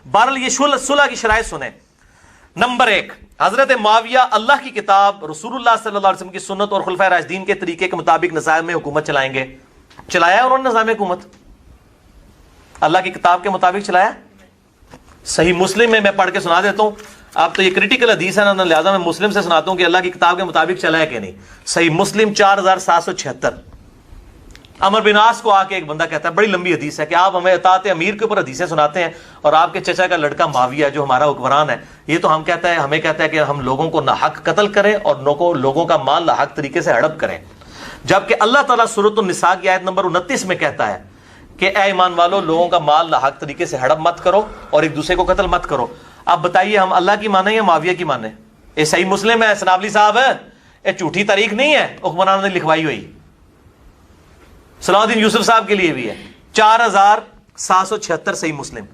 बहरहाल ये सुलह की शराइत सुने। नंबर 1, हजरत मुआविया अल्लाह की किताब, रसूलुल्लाह सल्लल्लाहु अलैहि वसल्लम की सुन्नत और खुलफाए राशिदीन के तरीके के मुताबिक निज़ाम में हुकूमत चलाएंगे। चलाया उन्होंने निज़ाम हुकूमत? अल्लाह की किताब के मुताबिक चलाया? सही मुस्लिम में मैं पढ़ के सुना देता हूं। आप तो ये क्रिटिकल हदीस है ना, लिहाजा मैं मुस्लिम से सुनाता हूं कि अल्लाह की किताब के मुताबिक चलाया कि नहीं। सही मुस्लिम 4776। अमर बिन आस को आके एक बंदा कहता है, बड़ी लंबी हदीस है, कि आप हमें अतात अमीर के ऊपर हदीसें सुनाते हैं और आपके चचा का लड़का माविया जो हमारा हुक्मरान है, ये तो हमें कहता है कि हम लोगों को नाहक कत्ल करें और लोगों का माल नाहक तरीके से हड़प करें। जबकि अल्लाह ताला सूरत निसा की आयत नंबर 29 में कहता है कि ऐ ईमान वालों, लोगों का माल नाहक तरीके से हड़प मत करो और एक दूसरे को कत्ल मत करो। अब बताइए, हम अल्लाह की माने या माविया की माने? ये सही मुस्लिम है सनावली साहब, ये झूठी तारीख नहीं है हुक्मरान ने लिखवाई हुई। सलाउद्दीन यूसुफ साहब के लिए भी है 4776 सही मुस्लिम।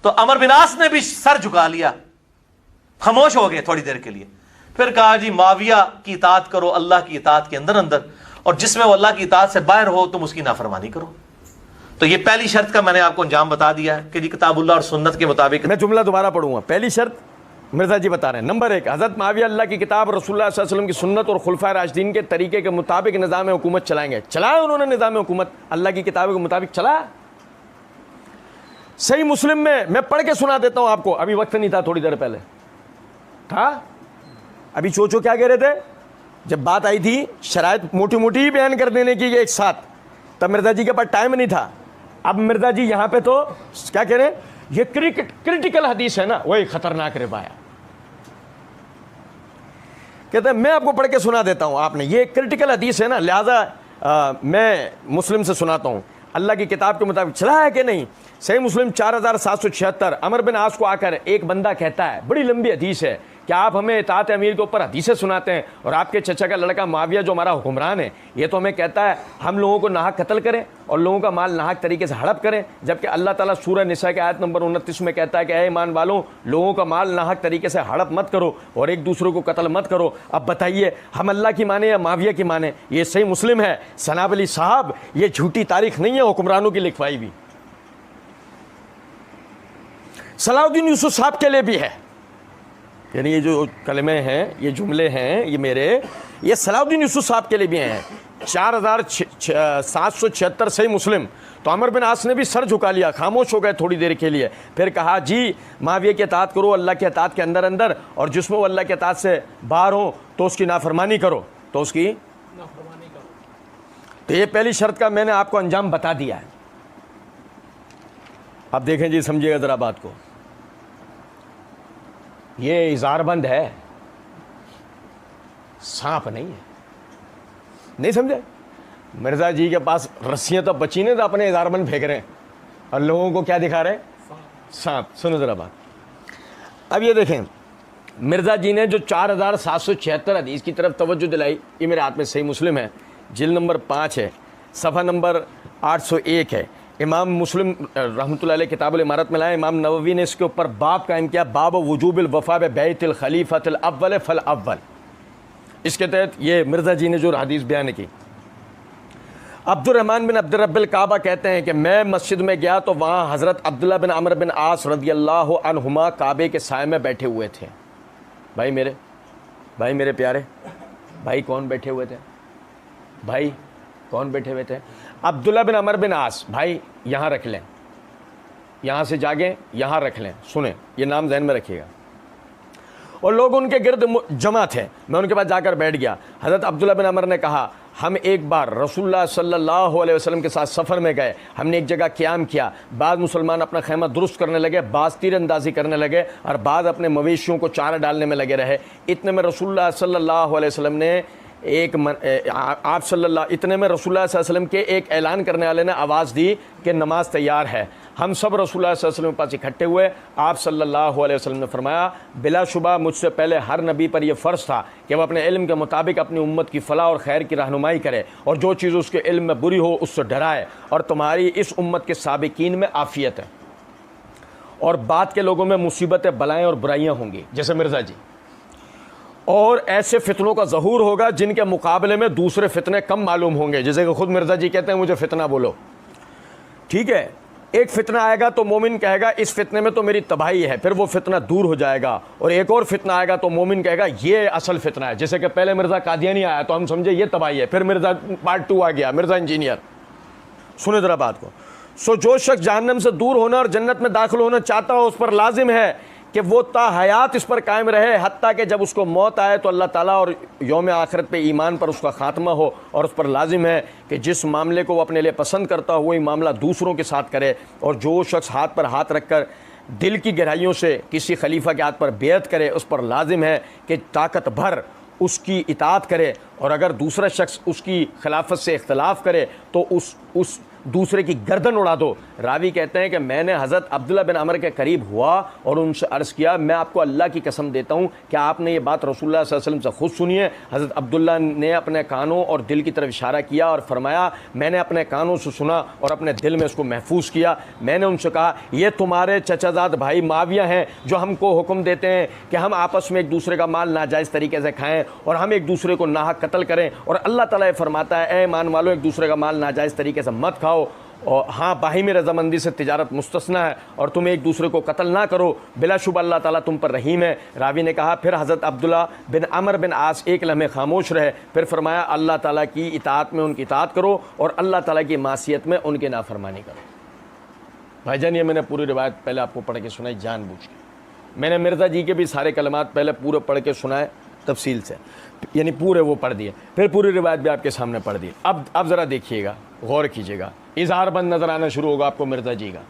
तो अमर बिन आस ने भी सर झुका लिया, खामोश हो गए थोड़ी देर के लिए। फिर कहा जी माविया की इताअत करो अल्लाह की इताअत के अंदर अंदर, और जिसमें वो अल्लाह की इताअत से बाहर हो तुम उसकी नाफरमानी करो। तो ये पहली शर्त का मैंने आपको अंजाम बता दिया कि जी किताबुल्लाह और सुन्नत के मुताबिक। मैं जुमला दोबारा पढ़ूंगा। पहली शर्त मिर्जा जी बता रहे हैं, नंबर 1, हज़रत मुआविया अल्लाह की किताब, रसूलुल्लाह सल्लल्लाहु अलैहि वसल्लम की सुन्नत और खुलफाए राशिदीन के तरीके के मुताबिक निज़ाम हुकूमत चलाएंगे। चलाया उन्होंने निज़ाम हुकूमत, अल्लाह की किताब के मुताबिक चलाया। सही मुस्लिम में मैं पढ़ के सुना देता हूं आपको, अभी वक्त नहीं था, थोड़ी देर पहले था। अभी चोचो क्या कह रहे थे जब बात आई थी शराइत मोटी मोटी ही बयान कर देने की एक साथ, तब मिर्जा जी के पास टाइम नहीं था। अब मिर्जा जी यहां पे तो क्या कह रहे हैं, ये क्रिटिकल हदीस है ना, वही खतरनाक रिवाया। कहते हैं मैं आपको पढ़ के सुना देता हूं, आपने ये क्रिटिकल हदीस है ना, लिहाजा मैं मुस्लिम से सुनाता हूं। अल्लाह की किताब के मुताबिक चला है कि नहीं? सही मुस्लिम 4776। अमर बिन आस को आकर एक बंदा कहता है, बड़ी लंबी हदीस है, कि आप हमें इताअत अमीर के ऊपर हदीसें सुनाते हैं और आपके चचा का लड़का मुआविया जो हमारा हुक्मरान है, ये तो हमें कहता है हम लोगों को नाहक कत्ल करें और लोगों का माल नाहक तरीके से हड़प करें। जबकि अल्लाह ताला सूरह निसा की आयत नंबर 29 में कहता है कि ऐ ईमान वालों, लोगों का माल नाहक तरीके से हड़प मत करो और एक दूसरे को कत्ल मत करो। अब बताइए हम अल्लाह की माने या मुआविया की माने? ये सही मुस्लिम है सनाब अली साहब, ये झूठी तारीख नहीं है हुक्मरानों की लिखवाई भी। सलाउद्दीन यूसुफ साहब के लिए भी है, यानी ये जो कलमे हैं, ये जुमले हैं, ये मेरे, ये सलाउद्दीन यूसुफ साहब के लिए भी हैं। 4776 सही मुस्लिम। तो अमर बिन आस ने भी सर झुका लिया, खामोश हो गए थोड़ी देर के लिए। फिर कहा जी मुआविया की इताअत करो अल्लाह के इताअत के अंदर अंदर, और जिसमें वो अल्लाह के इताअत से बाहर हो तो उसकी नाफरमानी करो, तो उसकी नाफरमानी करो। तो ये पहली शर्त का मैंने आपको अंजाम बता दिया है। अब देखें जी, समझिएगा ज़रा बात को। ये इज़ारबंद है, सांप नहीं है। नहीं समझे? मिर्जा जी के पास रस्सियां तो बची नहीं, तो अपने इज़ारबंद फेंक रहे हैं और लोगों को क्या दिखा रहे हैं? सांप। सुनो ज़रा बात। अब ये देखें, मिर्जा जी ने जो 4776 हदीस की तरफ तवज्जो दिलाई, ये मेरे हाथ में सही मुस्लिम है, जिल्द नंबर 5 है, सफ़ा नंबर 801 है। इमाम मुस्लिम रहमतुल्लाह अलैह किताबुल इमारत में लाए, इमाम नववी ने इसके ऊपर बाब कायम किया, बाब वजूबिल वफ़ा बैतिल खलीफतिल अव्वल फल अव्वल। इसके तहत ये मिर्ज़ा जी ने जो हदीस बयान की, अब्दुर्रहमान बिन अब्दुर रब्बिल काबा कहते हैं कि मैं मस्जिद में गया तो वहाँ हज़रत अब्दुल्लाह बिन अमर बिन आस रज़ियल्लाहु अन्हुमा काबे के साए में बैठे हुए थे। भाई मेरे प्यारे भाई, कौन बैठे हुए थे? भाई कौन बैठे हुए थे? अब्दुल्लाह बिन अमर बिन आस। भाई यहाँ रख लें, यहाँ से जागे यहाँ रख लें, सुने, ये नाम ज़हन में रखिएगा। और लोग उनके गिर्द जमा थे, मैं उनके पास जाकर बैठ गया। हज़रत अब्दुल्लाह बिन अमर ने कहा, हम एक बार रसूलुल्लाह सल्लल्लाहु अलैहि वसल्लम के साथ सफ़र में गए, हमने एक जगह क़याम किया, बाद मुसलमान अपना खैमा दुरुस्त करने लगे, बाज़ तीरंदाजी करने लगे और बाद अपने मवेशियों को चारा डालने में लगे रहे। इतने में रसूलुल्लाह सल्लल्लाहु अलैहि वसल्लम ने रसूलुल्लाह सल्लल्लाहु अलैहि वसल्लम के एक ऐलान करने वाले ने आवाज़ दी कि नमाज तैयार है। हम सब रसूलुल्लाह सल्लल्लाहु अलैहि वसल्लम के पास इकट्ठे हुए। आप सल्लल्लाहु अलैहि वसल्लम ने फरमाया, बिलाशुबा मुझसे पहले हर नबी पर यह फ़र्ज़ था कि वह अपने इल्म के मुताबिक अपनी उम्मत की फ़लाह और खैर की रहनुमाई करे और जो चीज़ उसके इल्म में बुरी हो उससे डराए, और तुम्हारी इस उम्मत के साबिकीन में आफ़ियत है और बाद के लोगों में मुसीबतें, बलाएँ और बुराइयाँ होंगी, जैसे मिर्ज़ा जी, और ऐसे फितनों का ज़हूर होगा जिनके मुकाबले में दूसरे फितने कम मालूम होंगे, जैसे कि खुद मिर्ज़ा जी कहते हैं मुझे फितना बोलो। ठीक है, एक फितना आएगा तो मोमिन कहेगा इस फितने में तो मेरी तबाही है, फिर वो फितना दूर हो जाएगा। और एक और फितना आएगा तो मोमिन कहेगा ये असल फितना है। जैसे कि पहले मिर्ज़ा कादियानी आया तो हम समझे ये तबाही है, फिर मिर्ज़ा पार्ट 2 आ गया, मिर्ज़ा इंजीनियर। सुने ज़रा बात को। सो जो शख्स जहन्नम से दूर होना और जन्नत में दाखिल होना चाहता हो, उस पर लाजिम है कि वो ता हयात इस पर कायम रहे, हत्ता कि जब उसको मौत आए तो अल्लाह ताला और यौम आखिरत पे ईमान पर उसका ख़ात्मा हो। और उस पर लाजिम है कि जिस मामले को वो अपने लिए पसंद करता हो वही मामला दूसरों के साथ करे। और जो शख्स हाथ पर हाथ रख कर दिल की गहराइयों से किसी खलीफा के हाथ पर बेअत करे, उस पर लाजिम है कि ताकत भर उसकी इताअत करे। और अगर दूसरा शख्स उसकी खिलाफत से इख्तलाफ करे तो उस दूसरे की गर्दन उड़ा दो। रावी कहते हैं कि मैंने हज़रत अब्दुल्ला बिन अमर के करीब हुआ और उनसे अर्ज़ किया, मैं आपको अल्लाह की कसम देता हूँ क्या आपने ये बात रसूलुल्लाह सल्लल्लाहु अलैहि वसल्लम से खुद सुनी है? हज़रत अब्दुल्ला ने अपने कानों और दिल की तरफ इशारा किया और फरमाया मैंने अपने कानों से सुना और अपने दिल में इसको महफूज किया। मैंने उनसे कहा ये तुम्हारे चचाजाद भाई माविया हैं जो हमको हुक्म देते हैं कि हम आपस में एक दूसरे का माल नाजायज़ तरीके से खाएँ और हम एक दूसरे को नाहक कत्ल करें। और अल्लाह ताला ये फरमाता है ए ईमान वालों, एक दूसरे का माल नाजायज़ तरीके से मत खाओ, और हाँ बाहिमी रजामंदी से तिजारत मुस्तस्ना है, और तुम एक दूसरे को कत्ल ना करो, बिलाशुबा अल्लाह ताला तुम पर रहीम है। रावी ने कहा फिर हज़रत अब्दुल्ला बिन अमर बिन आस एक लम्हे खामोश रहे, फिर फरमाया अल्लाह ताला की इताअत में उनकी इताअत करो और अल्लाह ताला की मासियत में उनके नाफरमानी करो। भाईजान ये मैंने पूरी रिवायत पहले आपको पढ़ के सुनाई जानबूझ के। मैंने मिर्ज़ा जी के भी सारे कलमात पहले पूरे पढ़ के सुनाए तफसील से, यानी पूरे वो पढ़ दिए, फिर पूरी रिवायत भी आपके सामने पढ़ दी। अब ज़रा देखिएगा, गौर कीजिएगा, इजहार बंद नजर आना शुरू होगा आपको मिर्ज़ा जी का।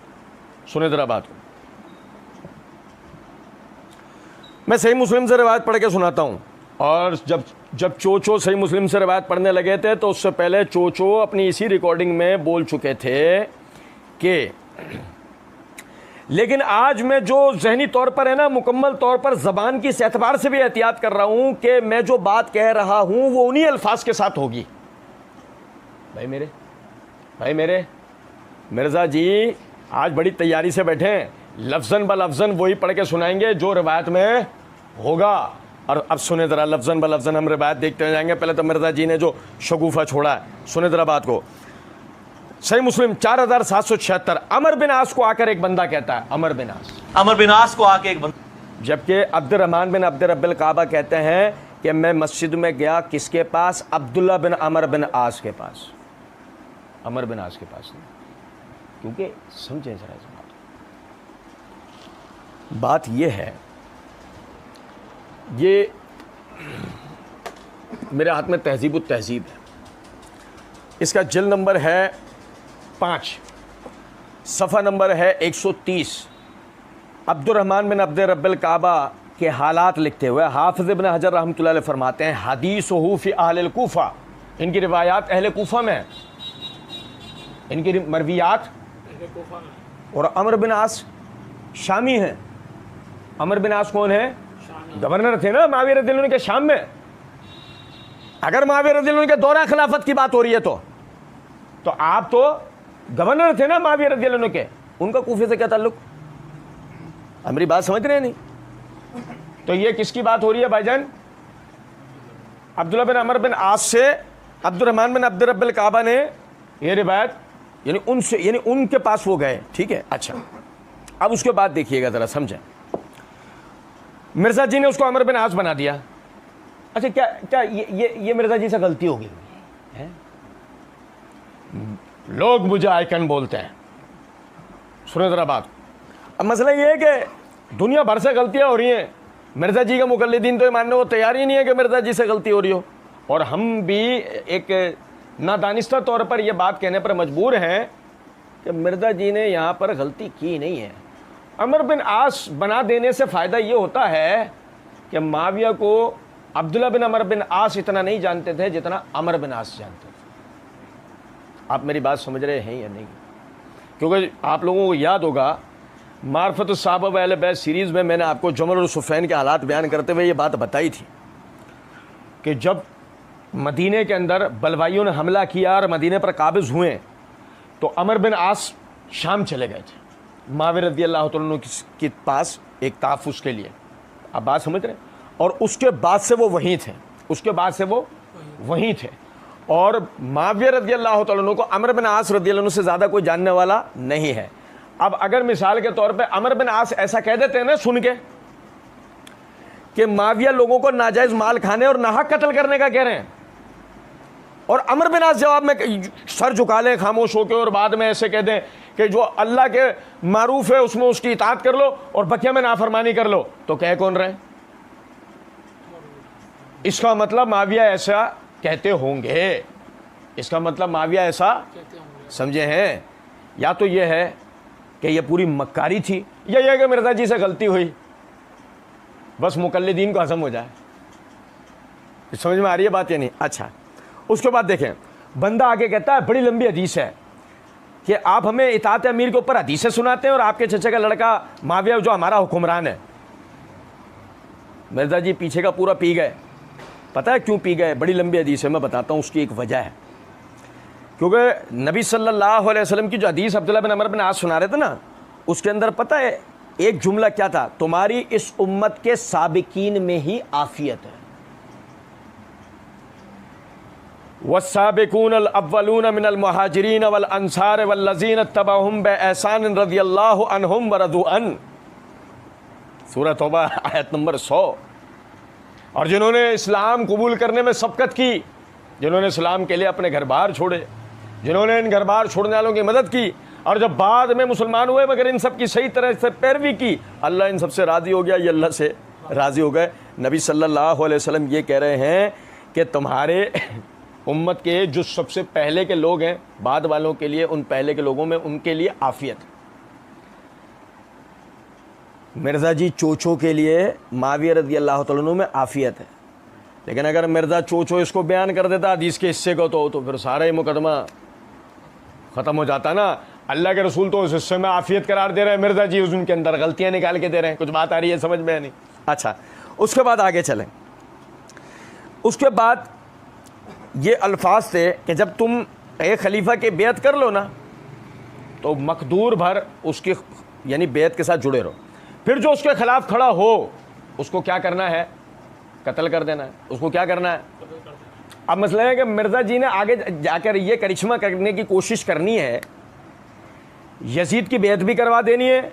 सुने ज़रा बात को। मैं सही मुस्लिम से रिवायत पढ़ के सुनाता हूँ। और जब चोचो सही मुस्लिम से रिवायत पढ़ने लगे थे तो उससे पहले चोचो अपनी इसी रिकॉर्डिंग में बोल चुके थे कि लेकिन आज मैं जो जहनी तौर पर है ना, मुकम्मल तौर पर ज़बान की इस एतबार से भी एहतियात कर रहा हूँ कि मैं जो बात कह रहा हूँ वो उन्हीं अल्फाज के साथ होगी। भाई मेरे मिर्ज़ा जी आज बड़ी तैयारी से बैठे हैं, लफ्ज़न ब लफ्ज़न वही पढ़ के सुनाएंगे जो रिवायत में होगा। और अब सुने ज़रा लफ्ज़न ब लफ्ज़न हम रिवायत देखते जाएंगे। पहले तो मिर्ज़ा जी ने जो शगुफ़ा छोड़ा है, सुने ज़रा बात को। सही मुस्लिम 4776। अमर बिन आस को आकर एक बंदा कहता है, अमर बिन आस को आके एक बंदा, जबकि अब्दुर्रहमान बिन अब्द रब्बिल काबा कहते हैं कि मैं मस्जिद में गया किसके पास? अब्दुल्ला बिन अमर बिन आस के पास। अमर बिन आस के पास नहीं, क्योंकि समझें जरा इस बात ये है, ये मेरे हाथ में तहजीब उत तहजीब है, इसका जिल्द नंबर है 5, सफ़ा नंबर है 130। अब्दुर्रहमान बिन अब्द रब्बिल काबा के हालात लिखते हुए हाफिज़ इब्न हजर रहमतुल्लाह अलैह फरमाते हैं हदीसुहु फ़ी अहलिल कूफ़ा, इनकी रिवायात अहले कूफ़ा में, इनकी मरवियात। और अमर बिन आस शामी हैं। अमर बिन आस कौन है? गवर्नर थे ना मुआविया रज़ियल्लाहु अन्हु के शाम में। अगर मुआविया रज़ियल्लाहु अन्हु के दौरा खिलाफत की बात हो रही है तो आप तो गवर्नर थे ना मुआविया रज़ियल्लाहु अन्हु के, उनका कूफे से क्या ताल्लुक? हमारी बात समझ रहे हैं नहीं? तो ये किसकी बात हो रही है भाईजान? अब्दुल्ला बिन अमर बिन आस से अब्दुर्रहमान बिन अब्द रब्बिल काबा ने ये रिवायत, यानी उनसे, यानी उनके पास वो गए। ठीक है, अच्छा अब उसके बाद देखिएगा ज़रा समझें। मिर्ज़ा जी ने उसको अमर बिन आस बना दिया। अच्छा क्या क्या ये मिर्ज़ा जी से गलती हो गई है? लोग मुझे आइकन बोलते हैं। सुनो ज़रा बात। अब मसला ये है कि दुनिया भर से गलतियां हो रही हैं, मिर्ज़ा जी का मुकल्लिदीन तो ये मानने को तैयार ही नहीं है कि मिर्ज़ा जी से गलती हो रही हो, और हम भी एक नादानिस्ता तौर पर यह बात कहने पर मजबूर हैं कि मिर्ज़ा जी ने यहाँ पर गलती की नहीं है। अमर बिन आस बना देने से फ़ायदा ये होता है कि मुआविया को अब्दुल्ला बिन अमर बिन आस इतना नहीं जानते थे जितना अमर बिन आस जानते थे। आप मेरी बात समझ रहे हैं या नहीं? क्योंकि आप लोगों को याद होगा मार्फत साहब व अहले बैत सीरीज़ में मैंने आपको जमल और सुफैन के हालात बयान करते हुए ये बात बताई थी कि जब मदीने के अंदर बलवाइयों ने हमला किया और मदीने पर काबिज़ हुए तो अमर बिन आस शाम चले गए थे मुआविया रज़ियल्लाहु अन्हु के पास एक तहफ़्फ़ुज़ के लिए। आप बात समझ रहे हैं? और उसके बाद से वो वहीं थे, उसके बाद से वो वहीं थे। और मुआविया रज़ियल्लाहु अन्हु को अमर बिन आस रज़ियल्लाहु अन्हु से ज़्यादा कोई जानने वाला नहीं है। अब अगर मिसाल के तौर पे अमर बिन आस ऐसा कह देते हैं ना सुन के कि माविया लोगों को नाजायज माल खाने और नाहक कत्ल करने का कह रहे हैं, और अमर बिन आस जवाब में सर झुका लें खामोश होकर और बाद में ऐसे कह दें कि जो अल्लाह के मारूफ है उसमें उसकी इताअत कर लो और बकिया में नाफरमानी कर लो, तो कह कौन रहे? इसका मतलब माविया ऐसा कहते होंगे, इसका मतलब माविया ऐसा समझे हैं। या तो यह है कि यह पूरी मक्कारी थी, या यह कि मिर्जा जी से गलती हुई, बस मुकल्लिदीन को हजम हो जाए। समझ में आ रही है बात या नहीं? अच्छा, उसके बाद देखें, बंदा आगे कहता है बड़ी लंबी हदीस है कि आप हमें इताअत अमीर के ऊपर हदीसें सुनाते हैं और आपके चचा का लड़का माविया जो हमारा हुक्मरान है। मिर्जा जी पीछे का पूरा पी गए। पता है क्यों पी गए? बड़ी लंबी हदीस है, मैं बताता हूँ उसकी एक वजह है। क्योंकि नबी सल्लल्लाहु अलैहि वसल्लम की जो हदीस अब्दुल्लाह बिन अमर बिन आस सुना रहे थे ना, उसके अंदर पता है एक जुमला क्या था? तुम्हारी इस उम्मत के साबिकीन में ही आफियत है। वस्साबिकून अल अव्वलून मिनल मुहाजिरीन वल अंसार वल्लज़ीन तबअहुम बिइहसान रज़ियल्लाहु अन्हुम व रज़ू अन, सूरह तौबा आयत नंबर 100। और जिन्होंने इस्लाम कबूल करने में सबकत की, जिन्होंने इस्लाम के लिए अपने घर बार छोड़े, जिन्होंने इन घर बार छोड़ने वालों की मदद की, और जब बाद में मुसलमान हुए मगर इन सब की सही तरह से पैरवी की, अल्लाह इन सबसे राज़ी हो गया, ये अल्लाह से राज़ी हो गए। नबी सल्लल्लाहु अलैहि वसल्लम ये कह रहे हैं कि तुम्हारे उम्मत के जो सबसे पहले के लोग हैं, बाद वालों के लिए, उन पहले के लोगों में उनके लिए आफियत। मिर्ज़ा जी चोचो के लिए माविया रज़ी अल्लाह तआला अन्हु में आफियत है, लेकिन अगर मिर्ज़ा चोचो इसको बयान कर देता हदीस के हिस्से को, तो फिर सारा ही मुकदमा ख़त्म हो जाता ना। अल्लाह के रसूल तो उस हिस्से में आफियत करार दे रहे हैं, मिर्ज़ा जी उनके अंदर गलतियाँ निकाल के दे रहे हैं। कुछ बात आ रही है समझ में नहीं? अच्छा, उसके बाद आगे चलें। उसके बाद ये अल्फाज थे कि जब तुम एक खलीफा की बेयत कर लो ना, तो मकदूर भर उसकी यानी बेयत के साथ जुड़े रहो, फिर जो उसके खिलाफ खड़ा हो उसको क्या करना है? कत्ल कर देना है। उसको क्या करना है? अब मसला है कि मिर्ज़ा जी ने आगे जाकर ये करिश्मा करने की कोशिश करनी है, यजीद की बेयत भी करवा देनी है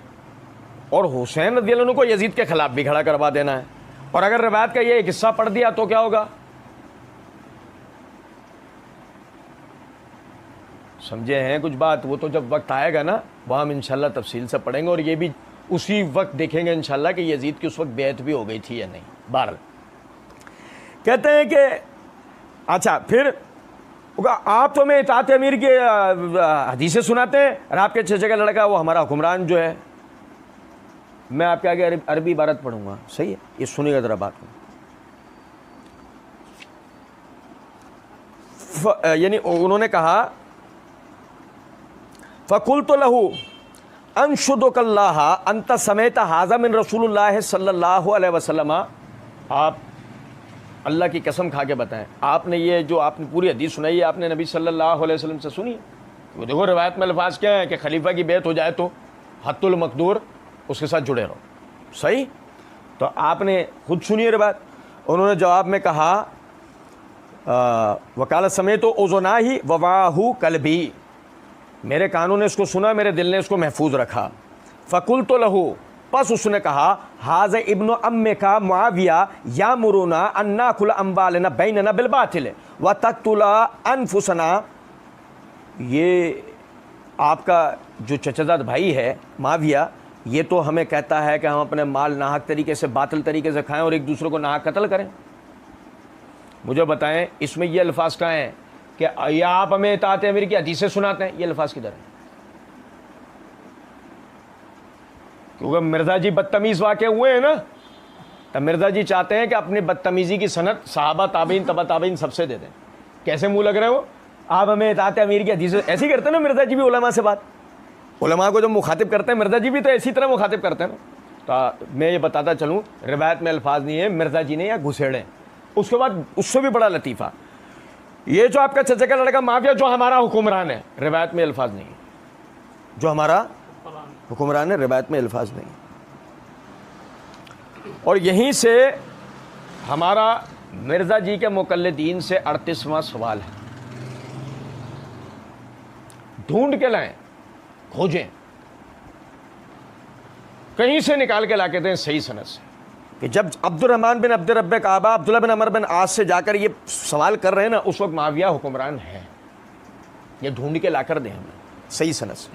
और हुसैन रज़ियल्लाहु अन्हु को यजीद के खिलाफ भी खड़ा करवा देना है। और अगर रवायत का ये एक हिस्सा पढ़ दिया तो क्या होगा? समझे हैं कुछ बात? वो तो जब वक्त आएगा ना, वहाँ हम इंशाल्लाह तफसील से पढ़ेंगे, और ये भी उसी वक्त देखेंगे इंशाल्लाह कि यजीद की उस वक्त बेयत भी हो गई थी या नहीं। बहरहाल कहते हैं कि अच्छा, फिर आप तो मैं इताअत अमीर के हदीसें सुनाते हैं और आपके चचे का लड़का वो हमारा हुक्मरान जो है, मैं आपके आगे अरबी इबारत पढ़ूंगा। सही है, ये सुनिएगा ज़रा बात में। यानी उन्होंने कहा फ़कुल्तु लहू अनशुदुकल्लाह अंत समेत हाज़ा मिन रसूलुल्लाह सल्लल्लाहु अलैहि वसल्लम। आप अल्लाह की कसम खा के बताएं, आपने ये जो आपने पूरी हदीस सुनाई है आपने नबी सल्लल्लाहु अलैहि वसल्लम से सुनी? वो देखो रिवायत में अल्फाज क्या है कि खलीफा की बेयत हो जाए तो हत्तुल मकदूर उसके साथ जुड़े रहो। सही, तो आपने खुद सुनिए रिवायत। उन्होंने जवाब में कहा वकालत समेत तो ओज़ना ही ववाहू कल्बी, मेरे कानों ने इसको सुना, मेरे दिल ने इसको महफूज रखा। फ़कुल तो लहू, बस उसने कहा हाज़ इब्न अम्मे का मुआविया या मुरुना अन्ना खुला अम्बालना बैनना बिलबातिल व तक्तुला अनफुसना। ये आपका जो चचाजाद भाई है मुआविया, ये तो हमें कहता है कि हम अपने माल नाहक तरीके से, बातिल तरीके से खाएं और एक दूसरे को नाहक कत्ल करें। मुझे बताएं इसमें ये अल्फाज कहाँ हैं कि या आप हमें इताअत अमीर की हदीसें सुनाते हैं? ये अल्फाज किधर है? क्योंकि मिर्ज़ा जी बदतमीज़ वाक़े हुए हैं ना, तब मिर्ज़ा जी चाहते हैं कि अपनी बदतमीज़ी की सनद सहाबा ताबीन तबा ताबीन सबसे दे दें। कैसे मुँह लग रहे हो? आप हमें इताअत अमीर की हदीसें, ऐसे ही करते हैं ना मिर्ज़ा जी भी उलमा से बात, उलमा को जब मुखातिब करते हैं मिर्ज़ा जी भी तो इसी तरह मुखातिब करते हैं ना। तो मैं ये बताता चलूँ, रिवायत में अल्फाज नहीं है मिर्ज़ा जी ने या घुसेड़े। उसके बाद उससे भी बड़ा लतीफ़ा, ये जो आपका चचा का लड़का माविया जो हमारा हुक्मरान है, रिवायत में अल्फाज नहीं है, जो हमारा हुक्मरान है रिवायत में अल्फाज नहीं। और यहीं से हमारा मिर्ज़ा जी के मुकल्लिदीन से 38वां सवाल है, ढूंढ के लाएं, खोजें कहीं से निकाल के लाके दें सही सनद से कि जब अब्दुर्रहमान बिन अब्द रब्बे काबा अब्दुल्ला बिन अमर बिन आस से जाकर ये सवाल कर रहे हैं ना, उस वक्त माविया हुक्मरान है। ये ढूंढ के लाकर दें हमें सही सनद से।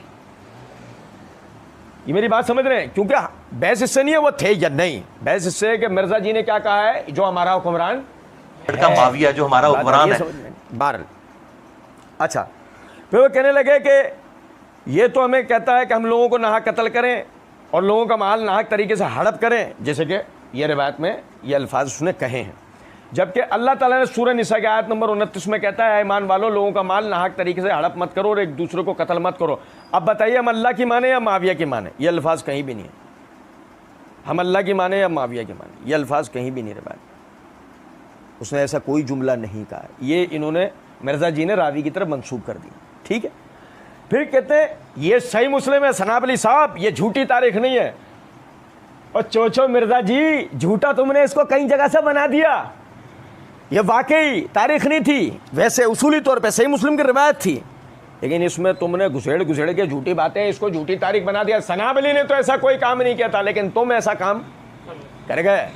ये मेरी बात समझ रहे हैं? क्योंकि बहस इससे नहीं है वो थे या नहीं, बहस इससे है कि मिर्जा जी ने क्या कहा है, जो हमारा हुक्मरान लड़का माविया जो हमारा हुक्मरान है। बहरहाल अच्छा, फिर वो कहने लगे कि ये तो हमें कहता है कि हम लोगों को नाहक कत्ल करें और लोगों का माल नाहक तरीके से हड़प करें, जैसे कि ये रिवायत में ये अल्फाज उसने कहे हैं। जबकि अल्लाह ताला ने सूरह निसा की आयत नंबर 29 में कहता है, ईमान वालों लोगों का माल नाहक तरीके से हड़प मत करो और एक दूसरे को कत्ल मत करो। अब बताइए हम अल्लाह की माने या माविया की माने? ये अल्फाज कहीं भी नहीं है। हम अल्लाह की माने या माविया की माने, ये अल्फाज कहीं भी नहीं रिवायत। उसने ऐसा कोई जुमला नहीं कहा। ये इन्होंने मिर्जा जी ने रावी की तरफ मंसूब कर दी। ठीक है, फिर कहते हैं ये सही मुस्लिम है। सनाब अली साहब ये झूठी तारीख नहीं है। और चोचो मिर्जा जी झूठा तुमने इसको कई जगह से बना दिया, ये वाकई तारीख नहीं थी। वैसे उसूली तौर पे सही मुस्लिम की रिवायत थी, लेकिन इसमें तुमने घुसेड़ घुसेड़ के झूठी बातें इसको झूठी तारीख बना दिया। सनाब अली ने तो ऐसा कोई काम नहीं किया था, लेकिन तुम ऐसा काम कर गए।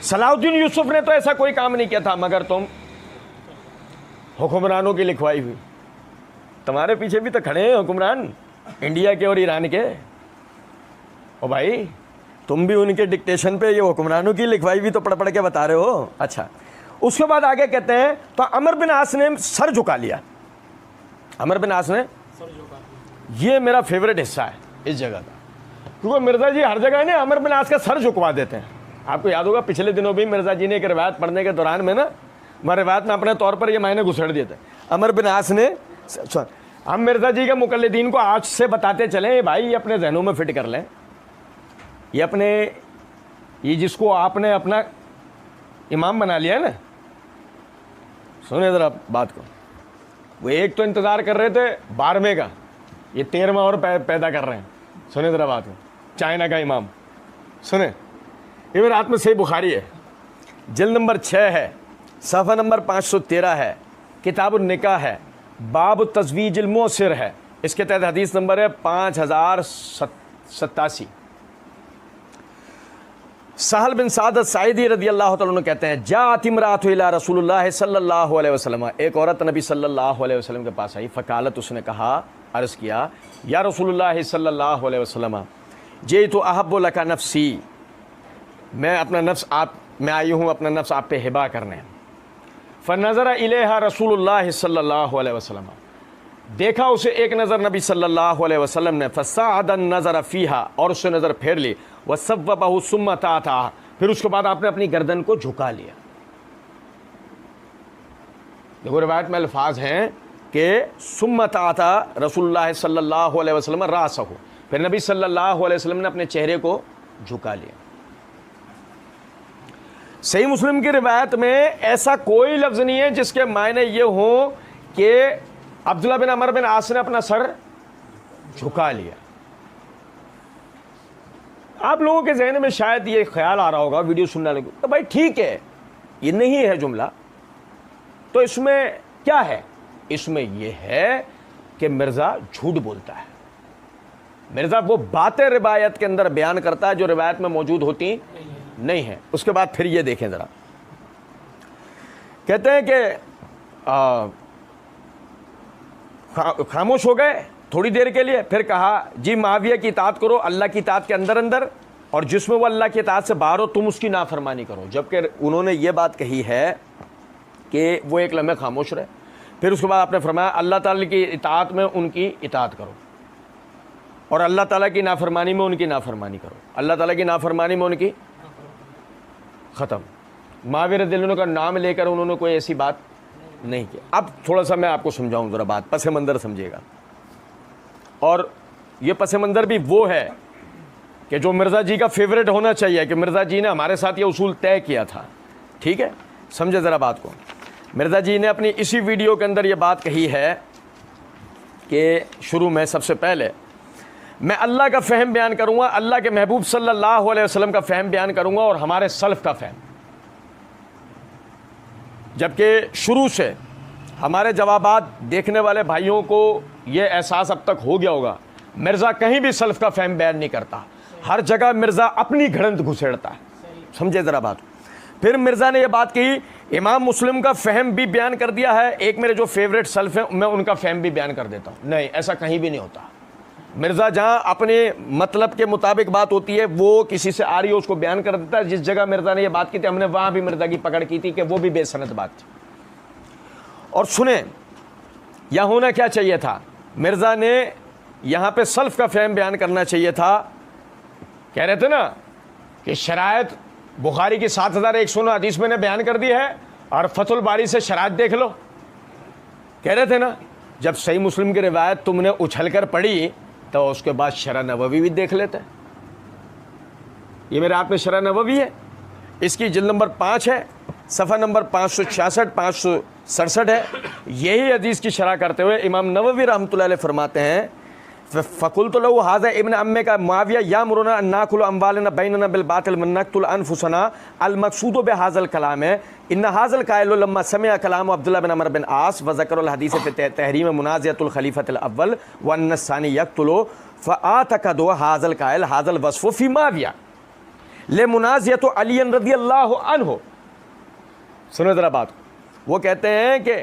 सलाउद्दीन यूसुफ ने तो ऐसा कोई काम नहीं किया था, मगर तुम हुक्मरानों की लिखवाई हुई। तुम्हारे पीछे भी तो खड़े हैं हुक्मरान इंडिया के और ईरान के। ओ भाई तुम भी उनके डिक्टेशन पे ये हुक्मरानों की लिखवाई भी तो पढ़ पढ़ के बता रहे हो। अच्छा, उसके बाद आगे कहते हैं तो अमर बिन आस ने सर झुका लिया। अमर बिन आस ने सर झुका, ये मेरा फेवरेट हिस्सा है इस जगह का, क्योंकि मिर्जा जी हर जगह ने अमर बिन आस का सर झुकवा देते हैं। आपको याद होगा पिछले दिनों भी मिर्जा जी ने एक रिवायत पढ़ने के दौरान में ना, मैं रिवायत में अपने तौर पर ये मायने घुसेड़ दिए थे। अमर बिन आस ने, हम मिर्जा जी के मुकल्लिदीन को आज से बताते चलें भाई, ये अपने जहनों में फिट कर लें। ये अपने, ये जिसको आपने अपना इमाम बना लिया है ना, सुने ज़रा बात को। वो एक तो इंतज़ार कर रहे थे 12वें का, ये 13वां और पैदा कर रहे हैं। सुने ज़रा बात को, चाइना का इमाम। सुने, ये मेरे हाथ में सही बुखारी है, जिल्द नंबर 6 है, सफ़ा नंबर 513 है, किताबुन निकाह है, बाब तज़वीजुल मुसिर है। इसके तहत हदीस नंबर है 5087। सहल बिन सादत साइदी रदी अल्लाह तआला अन्हु कहते हैं, जात इमरातु इला रसूलुल्लाह सल्लल्लाहु अलैहि वसल्लम, एक औरत नबी सल्लल्लाहु अलैहि वसल्लम के पास आई। फ़कालत, उसने कहा, अर्ज़ किया, या रसूलुल्लाह सल्लल्लाहु अलैहि वसल्लम, जे तो अहब्बु लका नफ्सी, मैं अपना नफ्स आप, मैं आई हूँ अपना नफ्स आप पे हिबा करने। फ़नज़र इलैहा रसूलुल्लाह सल्लल्लाहु अलैहि वसल्लम, देखा उसे एक नज़र नबी सल्लल्लाहु अलैहि वसल्लम ने। फ़साअदन नज़र फ़ीहा, और उससे नज़र फेर ली। वसव्वबहु सुम्मा ताता, फिर उसके बाद आपने अपनी गर्दन को झुका लिया। देखो रिवायत में अल्फाज हैं कि सुम्मा ताता रसूलुल्लाह सल्लल्लाहु अलैहि वसल्लम रासहु, फिर नबी सल्लल्लाहु अलैहि वसल्लम ने अपने चेहरे को झुका लिया। सही मुस्लिम की रिवायत में ऐसा कोई लफ्ज़ नहीं है जिसके मायने ये हो कि अब्दुल्ला बिन अमर बिन आस ने अपना सर झुका लिया। आप लोगों के जहन में शायद ये ख्याल आ रहा होगा वीडियो सुनने लगे, तो भाई ठीक है ये नहीं है जुमला, तो इसमें क्या है? इसमें यह है कि मिर्ज़ा झूठ बोलता है। मिर्ज़ा वो बातें रिवायत के अंदर बयान करता है जो रिवायत में मौजूद होती नहीं है। उसके बाद फिर ये देखें ज़रा, कहते हैं कि खामोश हो गए थोड़ी देर के लिए, फिर कहा, जी माविया की इताअत करो अल्लाह की इताअत के अंदर अंदर, और जिसमें वो अल्लाह की इताअत से बाहर हो तुम उसकी नाफरमानी करो। जबकि उन्होंने ये बात कही है कि वो एक लम्हे खामोश रहे। फिर उसके बाद आपने फरमाया अल्लाह ताला की इताअत में उनकी इताअत करो और अल्लाह ताला की नाफरमानी में उनकी नाफरमानी करो। अल्लाह ताला की नाफरमानी में उनकी ख़त्म। माविया रज़ियल्लाहु का नाम लेकर उन्होंने कोई ऐसी बात नहीं किया। अब थोड़ा सा मैं आपको समझाऊं ज़रा बात, पस मंज़र समझिएगा। और ये पस मंज़र भी वो है कि जो मिर्ज़ा जी का फेवरेट होना चाहिए, कि मिर्ज़ा जी ने हमारे साथ ये उसूल तय किया था। ठीक है, समझे ज़रा बात को। मिर्ज़ा जी ने अपनी इसी वीडियो के अंदर ये बात कही है कि शुरू में सबसे पहले मैं अल्लाह का फ़हम बयान करूँगा, अल्लाह के महबूब सल्लल्लाहु अलैहि वसल्लम का फ़हम बयान करूँगा और हमारे सल्फ़ का फ़हम। जबकि शुरू से हमारे जवाबात देखने वाले भाइयों को ये एहसास अब तक हो गया होगा, मिर्ज़ा कहीं भी सल्फ़ का फ़हम बयान नहीं करता। हर जगह मिर्ज़ा अपनी घड़ंत घुसेड़ता है। समझे ज़रा बात। फिर मिर्ज़ा ने यह बात की, इमाम मुस्लिम का फ़हम भी बयान कर दिया है। एक मेरे जो फेवरेट सल्फ हैं मैं उनका फ़हम भी बयान कर देता हूँ। नहीं, ऐसा कहीं भी नहीं होता। मिर्ज़ा जहाँ अपने मतलब के मुताबिक बात होती है वो किसी से आ रही है उसको बयान कर देता है। जिस जगह मिर्ज़ा ने यह बात की थी हमने वहाँ भी मिर्ज़ा की पकड़ की थी कि वो भी बेसनद बात थी। और सुने, यहाँ होना क्या चाहिए था, मिर्ज़ा ने यहाँ पे सल्फ का फ़हम बयान करना चाहिए था। कह रहे थे ना कि शरायत बुखारी की 7109 हदीस मैंने बयान कर दी है और फतहुल बारी से शरायत देख लो। कह रहे थे ना, जब सही मुस्लिम की रिवायत तुमने उछलकर पढ़ी तो उसके बाद शरह नबवी भी देख लेते। ये मेरे हाथ में शरह नबवी है, इसकी जिल्द नंबर 5 है, सफ़ा नंबर 566 567 है। यही हदीस की शरह करते हुए इमाम नववी रहमतुल्लाह अलैह फरमाते हैं, फ़कुल्तु लहू हाज़ा इब्न अम्मे का मुआविया यामुरुना अन नाकुलु अम्वालना बैनना बिल बातिल व नक़्तुल अनफुसना अल मक़सूदु बिहाज़ल कलाम है इन हाज़ल काइलु लम्मा समिअ कलाम अब्दुल्लाह बिन अमर बिन आस व ज़करुल हदीस फ़ी तहरीम मुनाज़िअतुल खलीफ़तिल अव्वल व अन्न सानी यक़्तुलु फ़आतक़दु हाज़ल काइल हाज़ल वस्फ़ु फ़ी मुआविया ले मुनाज़िअतु अली रज़ियल्लाहु अन्हु। सुनो ज़रा बात। वो कहते हैं कि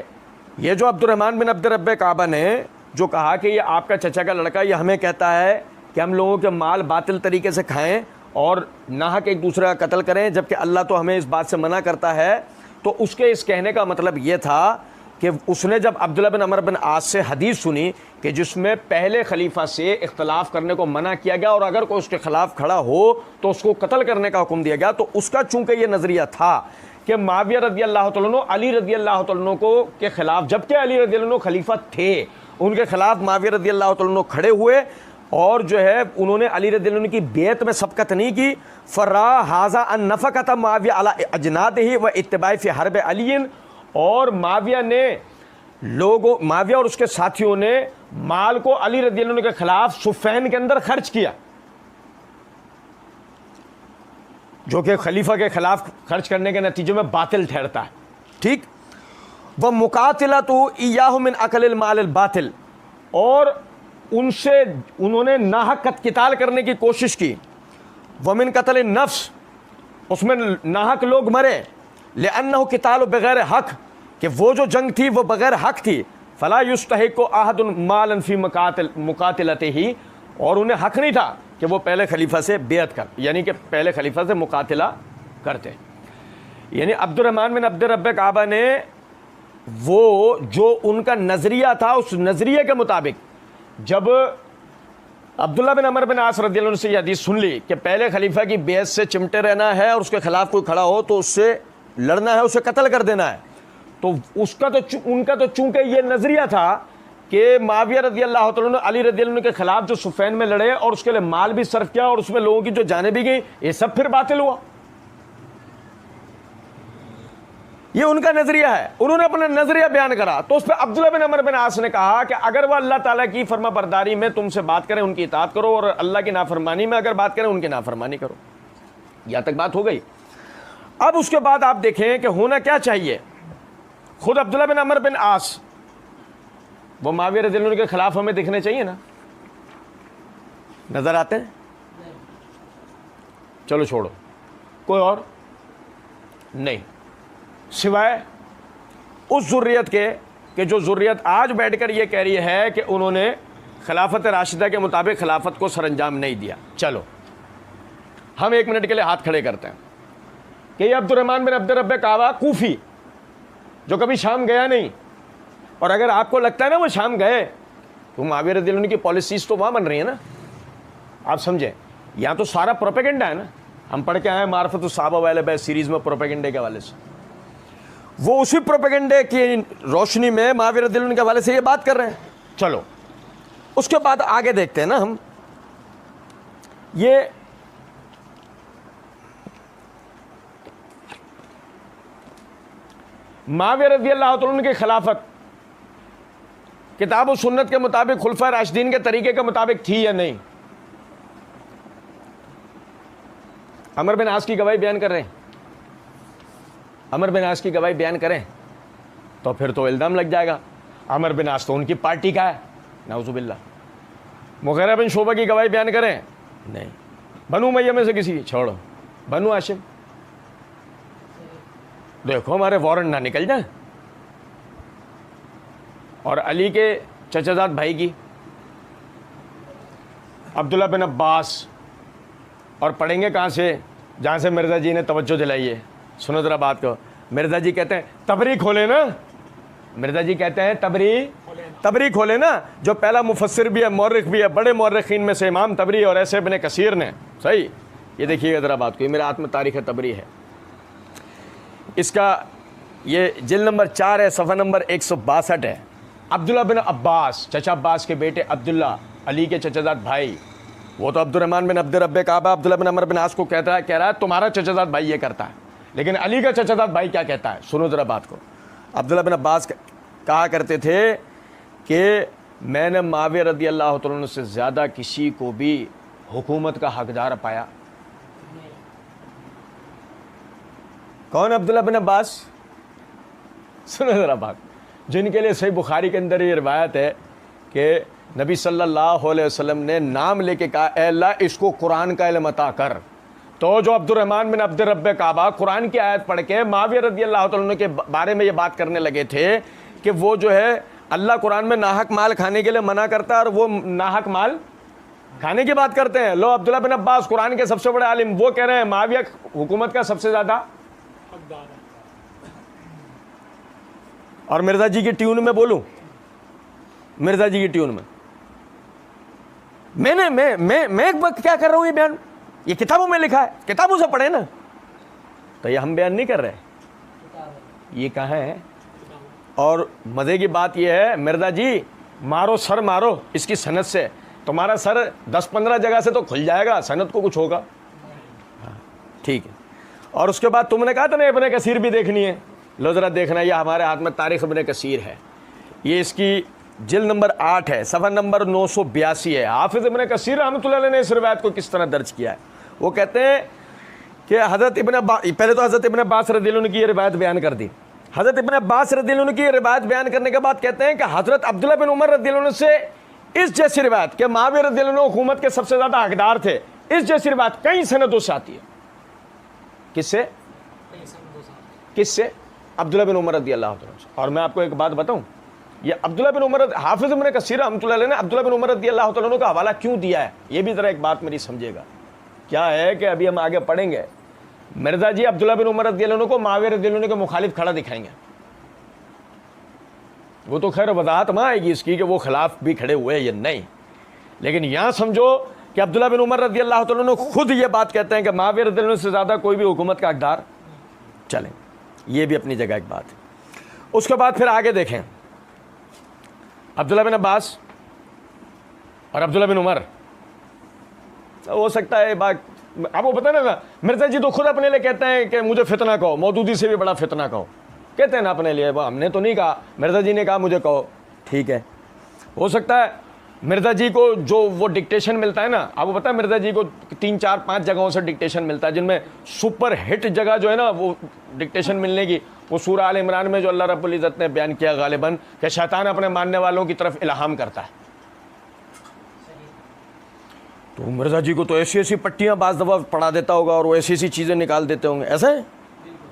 ये जो अब्दुर्रहमान बिन अब्द रब्बे काबा ने जो कहा कि ये आपका चचा का लड़का, ये हमें कहता है कि हम लोगों के माल बातिल तरीके से खाएं और नाहक एक दूसरे का कत्ल करें, जबकि अल्लाह तो हमें इस बात से मना करता है। तो उसके इस कहने का मतलब ये था कि उसने जब अब्दुल्लाह बिन अमर बिन आस से हदीस सुनी कि जिसमें पहले खलीफा से इख्तलाफ करने को मना किया गया और अगर कोई उसके खिलाफ खड़ा हो तो उसको कत्ल करने का हुक्म दिया गया, तो उसका चूंकि ये नज़रिया था कि माविया रज़ी अल्लाह तआला अन्हु अली रज़ी अल्लाह तआला अन्हु को के खिलाफ, जबकि अली रज़ी अल्लाह अन्हु खलीफा थे, उनके खिलाफ माविया रज़ी अल्लाह तआला अन्हु खड़े हुए और जो है उन्होंने अली रज़ी अल्लाह अन्हु की बेत में सबकत नहीं की। फर्रा हाजा अन नफ़क़त माविया अला अजनादिही व इत्तिबाई फ़ी हर्ब अलीन, और माविया ने माविया और उसके साथियों ने माल को अली रज़ी अल्लाह अन्हु के खिलाफ सुफ़ैन के अंदर खर्च किया, जो कि खलीफा के खिलाफ खर्च करने के नतीजे में बातिल ठहरता है। ठीक। वह मुकातिला तो इयाहु मिन अकलिल माल बातिल, और उनसे उन्होंने नाहक किताल करने की कोशिश की। वह मिन कत्ल नफ्स, उसमें नाहक लोग मरे। लिअन्नहु किताल बगैर हक, कि वो जो जंग थी वो बगैर हक थी। फला युस्तहिक़ु अहदुन मालन फी मुकातिलतिही, और उन्हें हक नहीं था कि वो पहले खलीफा से बेअत कर, यानी कि पहले खलीफा से मुकातिला करते। यानी अब्दुर्रहमान बिन अब्द रब्बे काबा ने वो जो उनका नज़रिया था उस नज़रिए के मुताबिक जब अब्दुल्लाह बिन अमर बिन आस रज़ियल्लाहु अन्हु से यह हदीस सुन ली कि पहले खलीफा की बेअत से चिमटे रहना है और उसके खिलाफ कोई खड़ा हो तो उससे लड़ना है, उसे कत्ल कर देना है, तो उनका तो चूंकि ये नज़रिया था कि माविया रज़ी अल्लाह तआला अन्हु अली रज़ी अल्लाह अन्हु के खिलाफ जो सुफ़ैन में लड़े और उसके लिए माल भी सर्फ किया और उसमें लोगों की जो जाने भी गई, ये सब फिर बातिल हुआ। ये उनका नज़रिया है, उन्होंने अपना नज़रिया बयान करा। तो उस पर अब्दुल्लाह बिन अमर बिन आस ने कहा कि अगर वह अल्लाह ताला की फर्मा बरदारी में तुमसे बात करें उनकी इताअत करो, और अल्लाह की नाफरमानी में अगर बात करें उनकी नाफरमानी करो। यहाँ तक बात हो गई। अब उसके बाद आप देखें कि होना क्या चाहिए। खुद अब्दुल्लाह बिन अमर बिन आस वो माविया रज़ी अल्लाह अन्हु के खिलाफ हमें दिखने चाहिए ना, नजर आते हैं? चलो छोड़ो, कोई और नहीं सिवाय उस ज़ुर्रियत के कि जो ज़ुर्रियत आज बैठकर ये कह रही है कि उन्होंने खिलाफत राशिदा के मुताबिक खिलाफत को सरअंजाम नहीं दिया। चलो हम एक मिनट के लिए हाथ खड़े करते हैं कि ये अब्दुर्रहमान बिन अब्द रब्बे काबा कूफी जो कभी शाम गया नहीं, और अगर आपको लगता है ना वो शाम गए तो माविया रज़ी अल्लाह अन्हु की पॉलिसीज़ तो वहाँ बन रही है ना, आप समझें। यहाँ तो सारा प्रोपेगेंडा है ना, हम पढ़ के आए मार्फत सहाबा वाले बैत सीरीज़ में प्रोपेगेंडे के हवाले से, वो उसी प्रोपेगेंडे की रोशनी में माविया रज़ी अल्लाह अन्हु के हवाले से ये बात कर रहे हैं। चलो उसके बाद आगे देखते हैं ना हम। ये माविया रज़ी अल्लाह तआला अन्हु की खिलाफत किताब और सुन्नत के मुताबिक खुलफा राशिदीन के तरीके के मुताबिक थी या नहीं? अमर बिन आस की गवाही बयान कर रहे हैं, अमर बिन आस की गवाही बयान करें तो फिर तो इल्ज़ाम लग जाएगा अमर बिन आस तो उनकी पार्टी का है, नाउज़ुबिल्लाह। मुग़ीरा बिन शोबा की गवाही बयान करें नहीं, बनु मैया में से किसी की, छोड़ो, बनु हाशिम, देखो हमारे वारंट ना निकल जाए। और अली के चचाजाद भाई की, अब्दुल्ला बिन अब्बास, और पढ़ेंगे कहाँ से, जहाँ से मिर्ज़ा जी ने तवज्जो दिलाई है। सुनो ज़रा बात को, मिर्ज़ा जी कहते हैं तबरी खोले ना, मिर्ज़ा जी कहते हैं तबरी खोले ना, जो पहला मुफस्सिर भी है, मौर्रिख भी है, बड़े मौर्रिखीन में से इमाम तबरी और ऐसे इब्न कसीर ने, सही, ये देखिएगा ज़रा बात को, ये मेरा आत्म तारीख़ तबरी है, इसका ये जिल्द नंबर 4 है, सफ़ा नंबर 162 है। अब्दुल्ला बिन अब्बास, चचा अब्बास के बेटे अब्दुल्ला, अली के चचाजाद भाई, वो तो अब्दुर्रहमान बिन अब्द रब्बे काबा अब्दुल्ला बिन अमर बिन आस को कह रहा है तुम्हारा चचाजाद भाई ये करता है, लेकिन अली का चचाजाद भाई क्या कहता है, सुनो ज़रा बात को। अब्दुल्ला बिन अब्बास कहा करते थे कि मैंने मुआविया रज़ी अल्लाह तआला अन्हु से ज़्यादा किसी को भी हुकूमत का हकदार पाया। कौन? अब्दुल्ला बिन अब्बास। सुनो ज़रा बात, जिनके लिए सही बुखारी के अंदर ये रिवायत है कि नबी सल्लल्लाहु अलैहि वसल्लम ने नाम लेके कहा, ए अल्लाह इसको कुरान का इल्म अता कर। तो जो अब्दुर्रहमान बिन अब्द रब्बे काबा कुरान की आयत पढ़ के मुआविया रज़ी अल्लाह तआला अन्हु के बारे में ये बात करने लगे थे कि वो जो है अल्लाह कुरान में नाहक माल खाने के लिए मना करता है और वो नाहक माल खाने की बात करते हैं। लो अब्दुल्ला बिन अब्बास कुरान के सबसे बड़े आलिम, वो कह रहे हैं मुआविया हुकूमत का सबसे ज़्यादा। और मिर्ज़ा जी की ट्यून में बोलूं, मिर्ज़ा जी की ट्यून में मैं क्या कर रहा हूं, ये बयान ये किताबों में लिखा है, किताबों से पढ़े ना, तो ये हम बयान नहीं कर रहे, ये कहाँ है। और मज़े की बात ये है, मिर्ज़ा जी मारो सर मारो इसकी सनद से, तुम्हारा सर 10-15 जगह से तो खुल जाएगा, सनद को कुछ होगा। ठीक है। और उसके बाद तुमने कहा था ना इब्न कसीर भी देखनी है, लो ज़रा देखना, ये हमारे हाथ में तारीख़ इब्न कसीर है, ये इसकी जिल्द नंबर 8 है, सफ़ा नंबर 982 है। हाफिज़ इब्न कसीर रहमतुल्लाह अलैह ने इस रिवायत को किस तरह दर्ज किया है, वो कहते हैं कि हज़रत इब्न अब्बास, पहले तो हज़रत इब्न अब्बास रज़ियल्लाहु अन्हु की ये रिवायत बयान कर दी। हज़रत इब्न अब्बास रज़ियल्लाहु अन्हु की ये रिवायत बयान करने के बाद कहते हैं कि हज़रत अब्दुल्ला बिन उमर रज़ियल्लाहु अन्हु से इस जैसी रिवायत कि मुआविया रज़ियल्लाहु अन्हु हुकूमत के सबसे ज़्यादा हकदार थे, इस जैसी रिवायत कई सनदों से आती है। किससे? अब्दुल्ला बिन उमर रज़ियल्लाहु अन्हु। और मैं आपको एक बात बताऊं, ये अब्दुल्ला बिन उमर, हाफिज़ इब्न कसीर रहमतुल्लाह अलैह ने अब्दुल्ला बिन उमर रज़ियल्लाहु अन्हु का हवाला क्यों दिया है, ये भी ज़रा एक बात मेरी समझिएगा। क्या है कि अभी हम आगे पढ़ेंगे, मिर्ज़ा जी अब्दुल्ला बिन उमर रज़ियल्लाहु अन्हु को मुआविया रज़ियल्लाहु अन्हु के मुखालिफ खड़ा दिखाएंगे। वो तो खैर वजाहत में आएगी इसकी कि वो खिलाफ भी खड़े हुए या नहीं, लेकिन यहाँ समझो कि अब्दुल्ला बिन उमर रज़ियल्लाहु अन्हु खुद ये बात कहते हैं कि मुआविया रज़ियल्लाहु अन्हु से ज़्यादा कोई भी हुकूमत का हकदार। चलें, ये भी अपनी जगह एक बात है। उसके बाद फिर आगे देखें, अब्दुल्ला बिन अब्बास और अब्दुल्ला बिन उमर, हो सकता है बात आपको पता ना, मिर्ज़ा जी तो खुद अपने लिए कहते हैं कि मुझे फितना कहो, मौदूदी से भी बड़ा फितना कहो, कहते हैं ना अपने लिए, हमने तो नहीं कहा, मिर्ज़ा जी ने कहा मुझे कहो, ठीक है। हो सकता है मिर्ज़ा जी को जो वो डिक्टेशन मिलता है ना, आपको पता है मिर्ज़ा जी को 3-4-5 जगहों से डिक्टेशन मिलता है, जिनमें सुपर हिट जगह जो है ना वो डिक्टेशन मिलने की, वो सूरह आल इमरान में जो अल्लाह रब्बुल इज़्ज़त ने बयान किया गालिबन कि शैतान अपने मानने वालों की तरफ इल्हाम करता है। तो मिर्ज़ा जी को तो ऐसी ऐसी पट्टियाँ बाज़ दफ़ा पढ़ा देता होगा और वो ऐसी ऐसी चीज़ें निकाल देते होंगे, ऐसा है,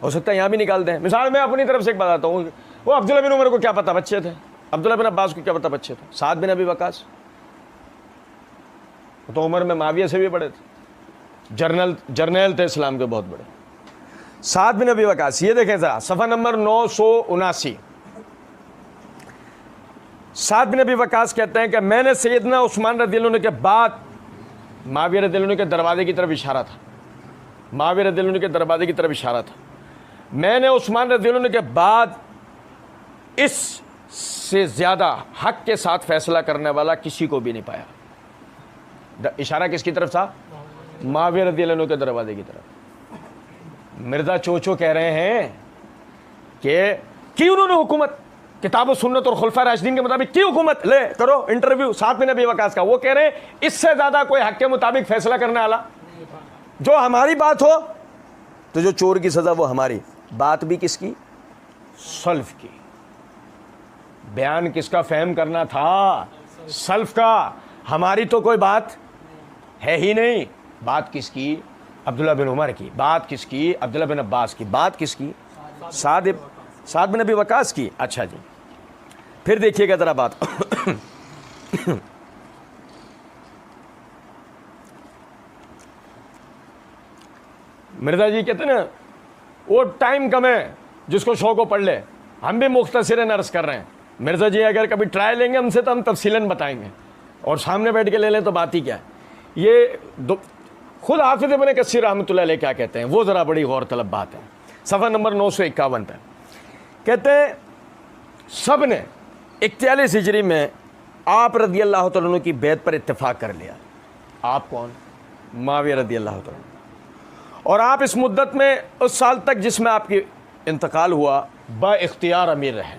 हो सकता है यहाँ भी निकाल दें। मिसाल मैं अपनी तरफ से एक बताता हूँ, वो अब्दुल्ला बिन उमर को क्या पता बच्चे थे, अब्दुल्ला बिन अब्बास को क्या पता बच्चे थे, साद बिन अबी वकास तो उमर में मुआविया से भी बड़े थे, जर्नल थे इस्लाम के बहुत बड़े, साद बिन अबी वकास। ये देखें ज़रा सफ़ा नंबर 979, साद बिन अबी वकास कहते हैं कि मैंने सैयदना उस्मान रज़ियल्लाहु अन्हु के बाद मुआविया रज़ियल्लाहु अन्हु के दरवाजे की तरफ इशारा था, मुआविया रज़ियल्लाहु अन्हु के दरवाजे की तरफ इशारा था, मैंने उस्मान रज़ियल्लाहु अन्हु के बाद इससे ज़्यादा हक के साथ फैसला करने वाला किसी को भी नहीं पाया। इशारा किसकी तरफ था? मुआविया रज़ियल्लाहु अन्हु के दरवाजे की तरफ। मिर्ज़ा चोचो कह रहे हैं कि उन्होंने हुकूमत किताब सुन्नत और खुलफा राशिदीन के मुताबिक की हुकूमत ले करो, इंटरव्यू साद बिन अबी वकास का, वो कह रहे हैं इससे ज़्यादा कोई हक के मुताबिक फैसला करने वाला, जो हमारी बात हो तो जो चोर की सज़ा वो हमारी बात भी किसकी? सल्फ की। बयान किसका फहम करना था? सल्फ का। हमारी तो कोई बात है ही नहीं, बात किसकी? अब्दुल्ला बिन उमर की। बात किसकी? अब्दुल्ला बिन अब्बास की। बात किसकी? साद बिन अबी वकास की। अच्छा जी, फिर देखिएगा जरा बात। मिर्जा जी कहते ना वो टाइम कम है, जिसको शौक हो पढ़ ले। हम भी मुख्तसरन अर्ज कर रहे हैं। मिर्जा जी अगर कभी ट्राई लेंगे हमसे तो हम तफसीलन बताएंगे, और सामने बैठ के ले लें तो बात ही क्या है। ये खुद हाफिज़ इब्न कसीर रहमतुल्लाह अलैह क्या कहते हैं, वो ज़रा बड़ी गौर तलब बात है। सफ़ा नंबर 951 पर कहते हैं सब ने 41 हिजरी में आप रज़ी अल्लाह तआला अन्हु की बैत पर इत्तेफाक कर लिया। आप कौन? मुआविया रज़ी अल्लाह तआला। और आप इस मुद्दत में, उस साल तक जिसमें आपकी इंतकाल हुआ, बाइख्तियार अमीर रहे,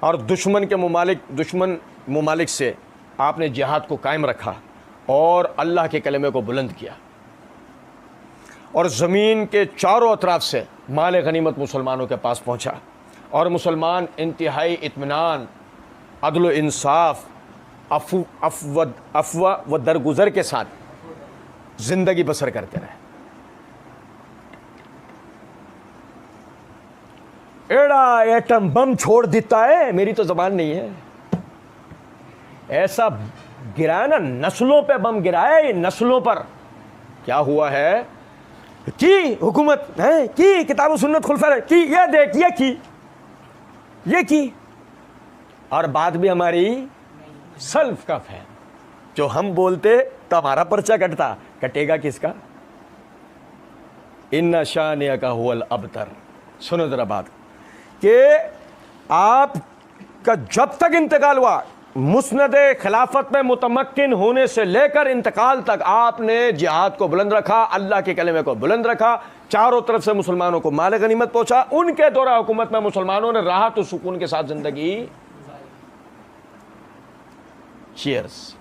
और दुश्मन ममालिक से आपने जिहाद को कायम रखा और अल्लाह के कलमे को बुलंद किया, और ज़मीन के चारों अतराफ से माल गनीमत मुसलमानों के पास पहुंचा, और मुसलमान इंतहाई इत्मीनान, अदल व इंसाफ, अफ़वा व दरगुज़र के साथ ज़िंदगी बसर करते रहे। एड़ा एटम बम छोड़ देता है, मेरी तो ज़बान नहीं है, ऐसा गिराया ना, नस्लों पे बम गिराया, ये नस्लों पर। क्या हुआ है कि हुकूमत है कि किताब सुन्नत खुलफा की, ये देख ये की, और बात भी हमारी सल्फ का है। जो हम बोलते तो हमारा पर्चा कटेगा किसका? इन्ना शानिया का हुवल अबतर। सुनो जरा बात कि आपका जब तक इंतकाल हुआ, मुस्नद खिलाफत में मुतमक्किन होने से लेकर इंतकाल तक आपने जिहाद को बुलंद रखा, अल्लाह के कलमे को बुलंद रखा, चारों तरफ से मुसलमानों को माल गनीमत पहुंचा। उनके दौरा हुकूमत में मुसलमानों ने राहत और सुकून के साथ जिंदगी। चीयर्स।